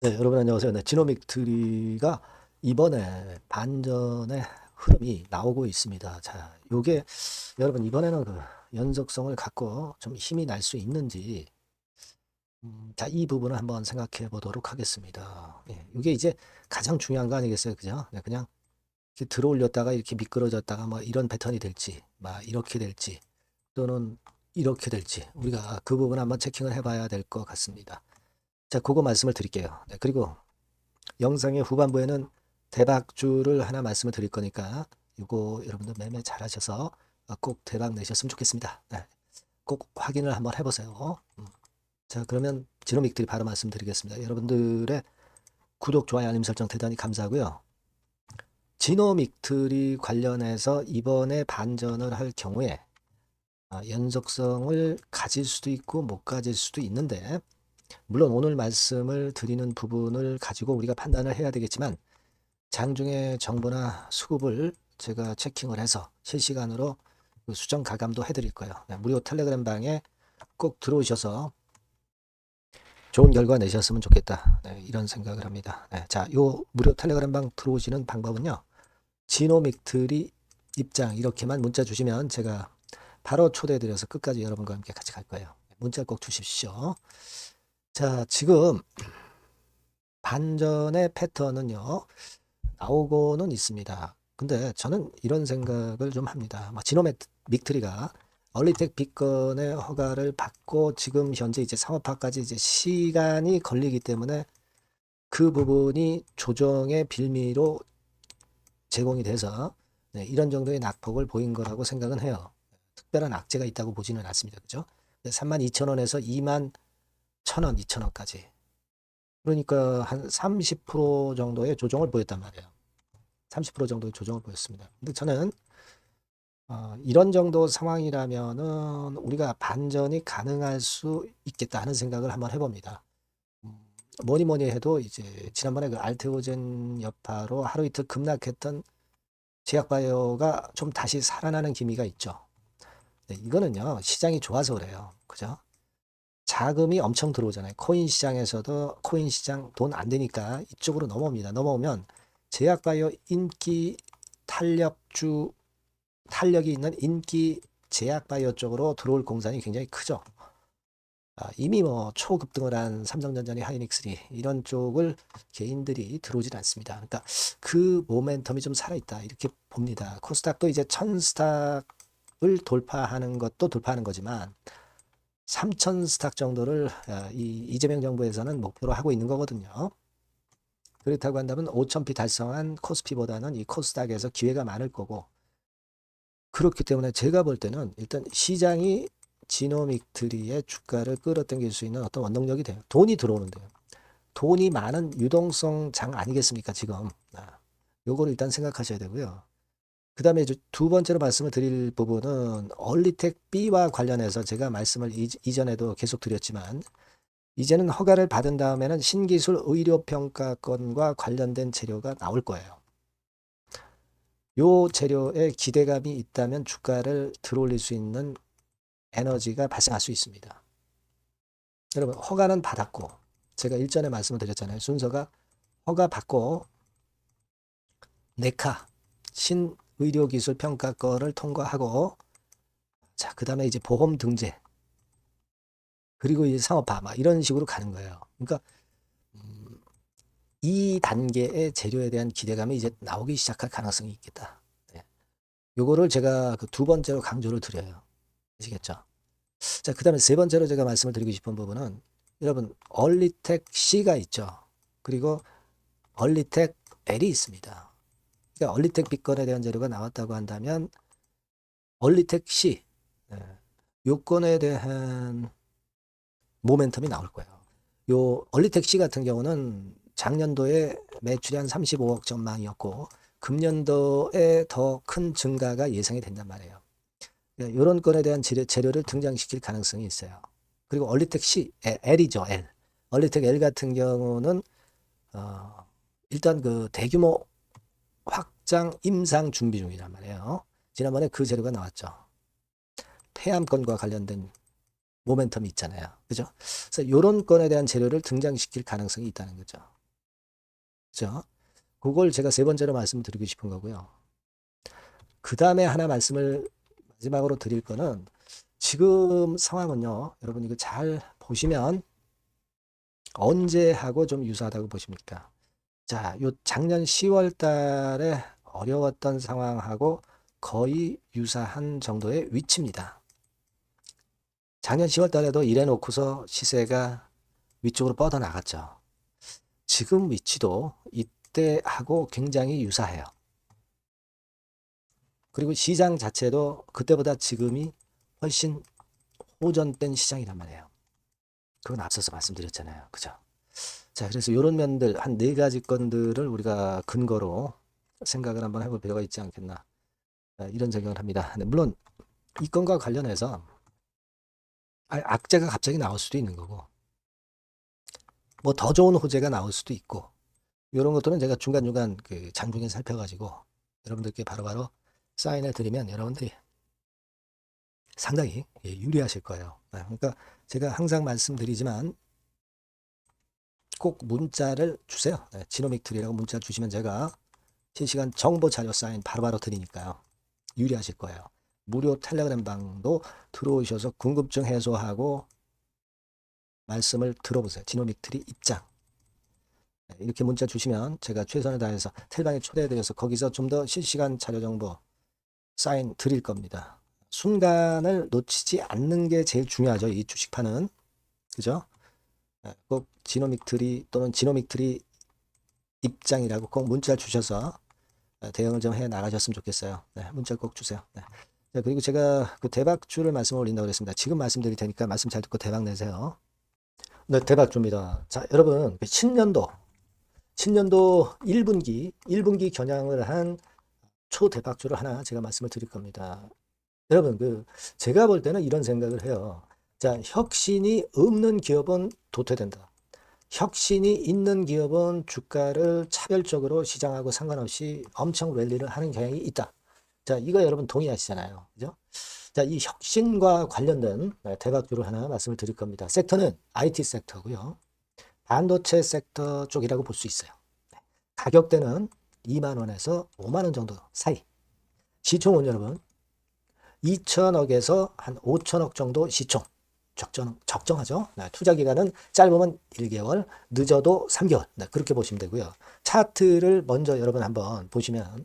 네, 여러분 안녕하세요. 네, 지노믹 트리가 이번에 반전의 흐름이 나오고 있습니다. 자, 요게 여러분 이번에는 그 연속성을 갖고 좀 힘이 날 수 있는지, 자, 이 부분을 한번 생각해 보도록 하겠습니다. 예, 이게 이제 가장 중요한 거 아니겠어요, 그죠? 네, 그냥 이렇게 들어올렸다가 이렇게 미끄러졌다가 뭐 이런 패턴이 될지, 막 이렇게 될지, 또는 이렇게 될지 우리가 그 부분 한번 체킹을 해봐야 될 것 같습니다. 자, 그거 말씀을 드릴게요. 네, 그리고 영상의 후반부에는 대박주를 하나 말씀을 드릴 거니까 이거 여러분들 매매 잘하셔서 꼭 대박 내셨으면 좋겠습니다. 네, 꼭 확인을 한번 해보세요. 자, 그러면 지노믹들이 바로 말씀드리겠습니다. 여러분들의 구독, 좋아요, 알림 설정 대단히 감사하고요. 지노믹들이 관련해서 이번에 반전을 할 경우에 연속성을 가질 수도 있고 못 가질 수도 있는데, 물론 오늘 말씀을 드리는 부분을 가지고 우리가 판단을 해야 되겠지만, 장중에 정보나 수급을 제가 체킹을 해서 실시간으로 그 수정 가감도 해드릴 거예요. 네, 무료 텔레그램 방에 꼭 들어오셔서 좋은 결과 내셨으면 좋겠다. 네, 이런 생각을 합니다. 네, 자, 요 무료 텔레그램 방 들어오시는 방법은요. 지노믹트리 입장 이렇게만 문자 주시면 제가 바로 초대해드려서 끝까지 여러분과 함께 같이 갈 거예요. 문자 꼭 주십시오. 자, 지금 반전의 패턴은요. 나오고는 있습니다. 근데 저는 이런 생각을 좀 합니다. 지노맥 빅트리가 얼리텍 빅건의 허가를 받고 지금 현재 이제 상업화까지 이제 시간이 걸리기 때문에 그 부분이 조정의 빌미로 제공이 돼서 네, 이런 정도의 낙폭을 보인 거라고 생각은 해요. 특별한 악재가 있다고 보지는 않습니다. 그죠? 32,000원에서 21,000원, 2,000원까지. 그러니까 한 30% 정도의 조정을 보였단 말이에요. 30% 정도의 조정을 보였습니다. 근데 저는 이런 정도 상황이라면은 우리가 반전이 가능할 수 있겠다 하는 생각을 한번 해봅니다. 음, 뭐니 뭐니 해도 이제 지난번에 그 알테오젠 여파로 하루 이틀 급락했던 제약바이오가 좀 다시 살아나는 기미가 있죠. 네, 이거는요 시장이 좋아서 그래요. 그죠? 자금이 엄청 들어오잖아요. 코인 시장에서도 코인 시장 돈 안 되니까 이쪽으로 넘어옵니다. 넘어오면 제약바이오 인기 탄력주 탄력이 있는 인기 제약바이오 쪽으로 들어올 공산이 굉장히 크죠. 이미 뭐 초급등을 한 삼성전자니 하이닉스니 이런 쪽을 개인들이 들어오질 않습니다. 그러니까 그 모멘텀이 좀 살아있다 이렇게 봅니다. 코스닥도 이제 1000스탁을 돌파하는 것도 돌파하는 거지만 3000 스탁 정도를 이재명 정부에서는 목표로 하고 있는 거거든요. 그렇다고 한다면 5000피 달성한 코스피보다는 이 코스닥에서 기회가 많을 거고, 그렇기 때문에 제가 볼 때는 일단 시장이 지노믹트리의 주가를 끌어당길 수 있는 어떤 원동력이 돼요. 돈이 들어오는데요. 돈이 많은 유동성 장 아니겠습니까, 지금. 요거를 일단 생각하셔야 되고요. 그 다음에 두 번째로 말씀을 드릴 부분은 얼리텍 B와 관련해서 제가 말씀을 이전에도 계속 드렸지만, 이제는 허가를 받은 다음에는 신기술 의료평가건과 관련된 재료가 나올 거예요. 요 재료에 기대감이 있다면 주가를 들어올릴 수 있는 에너지가 발생할 수 있습니다. 여러분 허가는 받았고, 제가 일전에 말씀을 드렸잖아요. 순서가 허가 받고 네카 신의료기술평가권을 통과하고, 자, 그 다음에 이제 보험 등재, 그리고 이제 상업화 막 이런 식으로 가는 거예요. 그러니까 이 단계의 재료에 대한 기대감이 이제 나오기 시작할 가능성이 있겠다. 네. 요거를 제가 그 두 번째로 강조를 드려요. 아시겠죠? 자, 그 다음에 세 번째로 제가 말씀을 드리고 싶은 부분은, 여러분 얼리텍 C가 있죠. 그리고 얼리텍 L이 있습니다. 그러니까 얼리텍 빅건에 대한 재료가 나왔다고 한다면 얼리텍 C, 요건에 대한 모멘텀이 나올 거예요. 요 얼리텍 C 같은 경우는 작년도에 매출이 한 35억 전망이었고 금년도에 더 큰 증가가 예상이 된단 말이에요. 이런 건에 대한 재료를 등장시킬 가능성이 있어요. 그리고 얼리텍 C, L이죠, L. 얼리텍 L 같은 경우는 일단 그 대규모 확장 임상 준비 중이란 말이에요. 지난번에 그 재료가 나왔죠. 폐암건과 관련된 모멘텀이 있잖아요. 그죠? 그래서 이런 건에 대한 재료를 등장시킬 가능성이 있다는 거죠. 그죠? 그걸 제가 세 번째로 말씀드리고 싶은 거고요. 그 다음에 하나 말씀을 마지막으로 드릴 거는 지금 상황은요. 여러분 이거 잘 보시면 언제하고 좀 유사하다고 보십니까? 자, 요 작년 10월 달에 어려웠던 상황하고 거의 유사한 정도의 위치입니다. 작년 10월 달에도 이래 놓고서 시세가 위쪽으로 뻗어나갔죠. 지금 위치도 이때하고 굉장히 유사해요. 그리고 시장 자체도 그때보다 지금이 훨씬 호전된 시장이란 말이에요. 그건 앞서서 말씀드렸잖아요. 그죠? 자, 그래서 이런 면들 한 네 가지 건들을 우리가 근거로 생각을 한번 해볼 필요가 있지 않겠나. 이런 생각을 합니다. 네, 물론 이 건과 관련해서 악재가 갑자기 나올 수도 있는 거고 뭐 더 좋은 호재가 나올 수도 있고 이런 것들은 제가 중간중간 그 장중에 살펴가지고 여러분들께 바로바로 사인해 드리면 여러분들이 상당히 유리하실 거예요. 그러니까 제가 항상 말씀드리지만 꼭 문자를 주세요. 지노믹3라고 문자 주시면 제가 실시간 정보 자료 사인 바로바로 드리니까요. 유리하실 거예요. 무료 텔레그램 방도 들어오셔서 궁금증 해소하고 말씀을 들어보세요. 지노믹3 입장. 이렇게 문자 주시면 제가 최선을 다해서 텔방에 초대해드려서 거기서 좀 더 실시간 자료 정보 사인 드릴 겁니다. 순간을 놓치지 않는 게 제일 중요하죠. 이 주식판은. 그죠? 꼭 지노믹3 또는 지노믹3 입장이라고 꼭 문자 주셔서 대응을 좀 해 나가셨으면 좋겠어요. 네, 문자 꼭 주세요. 네. 자, 그리고 제가 그 대박주를 말씀을 올린다고 그랬습니다. 지금 말씀드릴 테니까 말씀 잘 듣고 대박 내세요. 네, 대박주입니다. 자, 여러분, 신년도 1분기 겨냥을 한 초대박주를 하나 제가 말씀을 드릴 겁니다. 여러분, 제가 볼 때는 이런 생각을 해요. 자, 혁신이 없는 기업은 도태된다. 혁신이 있는 기업은 주가를 차별적으로 시장하고 상관없이 엄청 랠리를 하는 경향이 있다. 자, 이거 여러분 동의하시잖아요. 그죠? 자, 이 혁신과 관련된 대박주를 하나 말씀을 드릴 겁니다. 섹터는 IT 섹터고요. 반도체 섹터 쪽이라고 볼 수 있어요. 가격대는 2만 원에서 5만 원 정도 사이. 시총은 여러분 2천억에서 한 5천억 정도 시총. 적정하죠. 투자 기간은 짧으면 1개월, 늦어도 3개월. 그렇게 보시면 되고요. 차트를 먼저 여러분 한번 보시면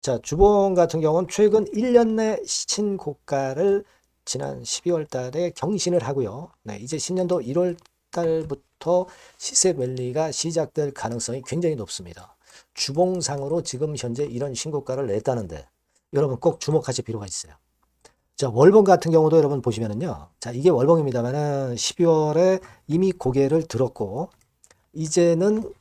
자, 주봉 같은 경우는 최근 1년 내 신고가를 지난 12월 달에 경신을 하고요. 네, 이제 신년도 1월 달부터 시세 랠리가 시작될 가능성이 굉장히 높습니다. 주봉상으로 지금 현재 이런 신고가를 냈다는데 여러분 꼭 주목하실 필요가 있어요. 자, 월봉 같은 경우도 여러분 보시면은요. 자, 이게 월봉입니다만은 12월에 이미 고개를 들었고 이제는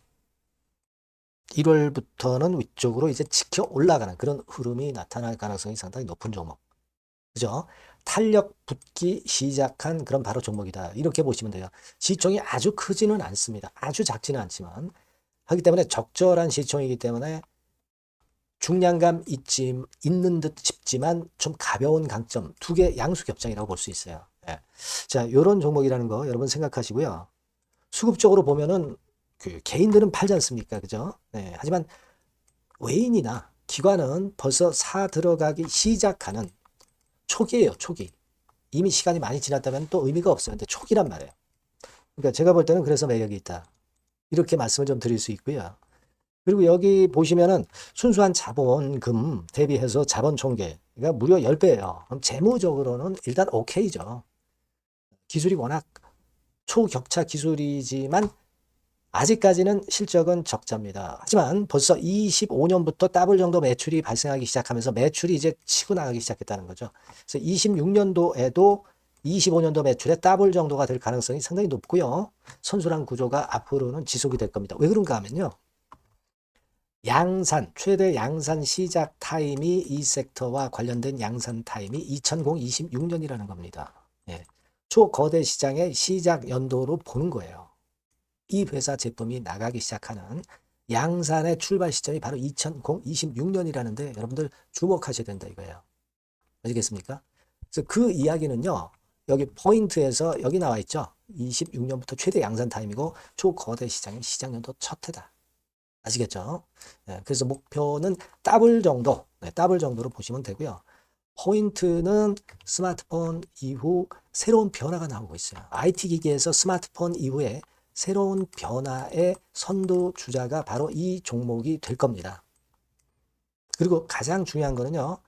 1월부터는 위쪽으로 이제 지켜 올라가는 그런 흐름이 나타날 가능성이 상당히 높은 종목. 그죠? 탄력 붙기 시작한 그런 바로 종목이다. 이렇게 보시면 돼요. 시총이 아주 크지는 않습니다. 아주 작지는 않지만 하기 때문에 적절한 시총이기 때문에 중량감 있는 듯 싶지만 좀 가벼운 강점, 두 개 양수 겹장이라고 볼 수 있어요. 예. 자, 이런 종목이라는 거 여러분 생각하시고요. 수급적으로 보면은 그 개인들은 팔지 않습니까? 그죠? 네. 하지만 외인이나 기관은 벌써 사 들어가기 시작하는 초기예요, 초기. 이미 시간이 많이 지났다면 또 의미가 없어요. 근데 초기란 말이에요. 그러니까 제가 볼 때는 그래서 매력이 있다. 이렇게 말씀을 좀 드릴 수 있고요. 그리고 여기 보시면은 순수한 자본금 대비해서 자본 총계가 무려 10배예요. 그럼 재무적으로는 일단 오케이죠. 기술이 워낙 초격차 기술이지만 아직까지는 실적은 적자입니다. 하지만 벌써 25년부터 더블 정도 매출이 발생하기 시작하면서 매출이 이제 치고 나가기 시작했다는 거죠. 그래서 26년도에도 25년도 매출의 더블 정도가 될 가능성이 상당히 높고요. 선순환 구조가 앞으로는 지속이 될 겁니다. 왜 그런가 하면요. 최대 양산 시작 타임이 이 섹터와 관련된 양산 타임이 2026년이라는 겁니다. 예. 초거대 시장의 시작 연도로 보는 거예요. 이 회사 제품이 나가기 시작하는 양산의 출발 시점이 바로 2026년이라는데 여러분들 주목하셔야 된다 이거예요. 아시겠습니까? 그래서 그 이야기는요. 여기 포인트에서 여기 나와 있죠. 26년부터 최대 양산 타임이고 초거대 시장의 시장 연도 첫 해다. 아시겠죠? 네, 그래서 목표는 더블 정도, 네, 더블 정도로 보시면 되고요. 포인트는 스마트폰 이후 새로운 변화가 나오고 있어요. IT 기기에서 스마트폰 이후에 새로운 변화의 선도 주자가 바로 이 종목이 될 겁니다. 그리고 가장 중요한 거는요.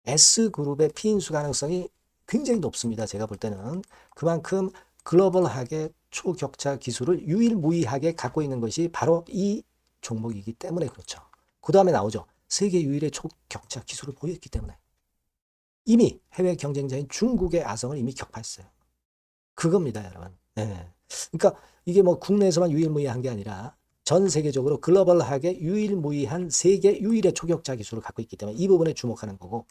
S그룹의 피인수 가능성이 굉장히 높습니다. 제가 볼 때는. 그만큼 글로벌하게 초격차 기술을 유일무이하게 갖고 있는 것이 바로 이 종목이기 때문에 그렇죠. 그 다음에 나오죠. 세계 유일의 초격차 기술을 보였기 때문에. 이미 해외 경쟁자인 중국의 아성을 이미 격파했어요. 그겁니다, 여러분. 네. 그러니까 이게 뭐 국내에서만 유일무이한 게 아니라 전 세계적으로 글로벌하게 유일무이한 세계 유일의 초격차 기술을 갖고 있기 때문에 이 부분에 주목하는 거고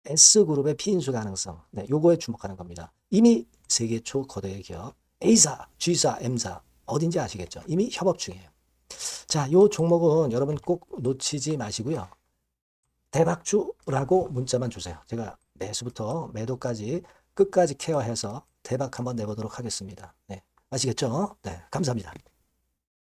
S그룹의 피인수 가능성, 네, 요거에 주목하는 겁니다. 이미 세계 초거대 기업 A사, G사, M사 어딘지 아시겠죠? 이미 협업 중이에요. 자, 요 종목은 여러분 꼭 놓치지 마시고요. 대박주라고 문자만 주세요. 제가 매수부터 매도까지 끝까지 케어해서 대박 한번 내보도록 하겠습니다. 네, 아시겠죠? 네, 감사합니다.